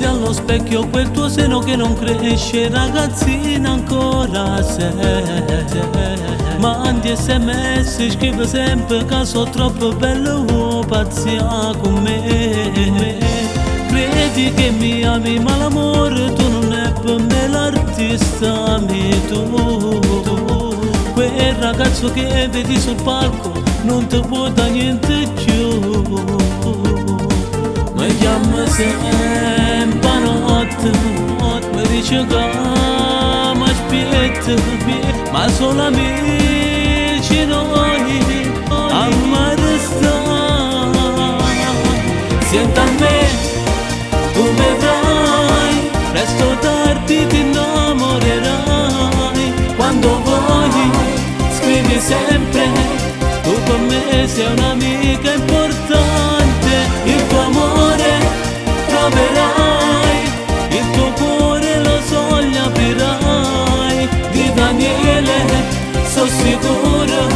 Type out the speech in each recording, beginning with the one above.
guardi allo specchio quel tuo seno che non cresce, ragazzina ancora sei. Mandi SMS, scrive sempre che sono troppo bello, pazzia con me. Credi che mi ami ma l'amore tu non è per me, l'artista mi tu. Quel ragazzo che vedi sul palco non ti può da niente più. Mi chiama sempre a notte, mi dice che mi aspetta, ma sono amici noi, a me restare. Senta a me, tu vedrai, presto o tardi ti innamorerai. Quando vuoi, scrivi sempre, tu per me sei un'amica importante. Il tuo amore troverai, il tuo cuore lo so gli aprirai. Di Daniele sono sicuro,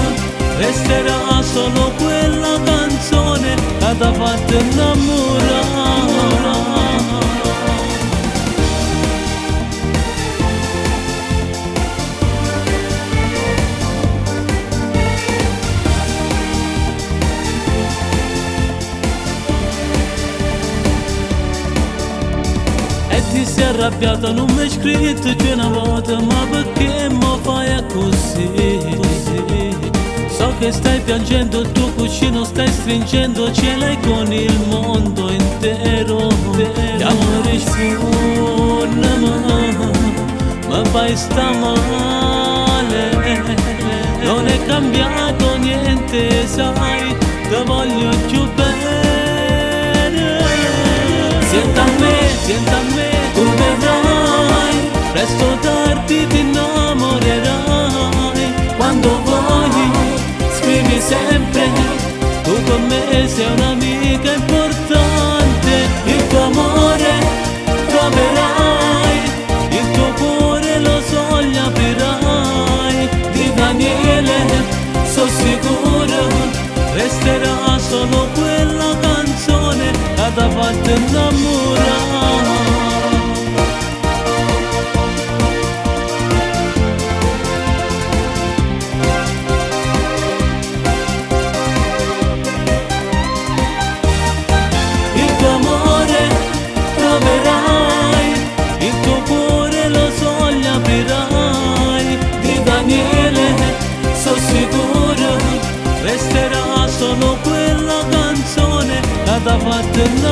resterà solo quella canzone che ti ha fatto innamorare. Ti sei arrabbiata, non mi hai scritto più una volta, ma perché mi fai così? So che stai piangendo, il tuo cuscino stai stringendo, ce l'hai con il mondo intero. Ti amo risponde, ma fai sta male. Non è cambiato niente, sai, ti voglio più bene. Senta a me, tu vedrai, presto o tardi ti innamorerai. Quando vuoi, scrivi sempre, tu con me sei un'amica importante. Il tuo amore troverai, il tuo cuore lo so gli aprirai. Di Daniele sono sicuro, resterà solo quella canzone che ti ha fatto innamorare. Resterà solo quella canzone che ti ha fatto innamorare.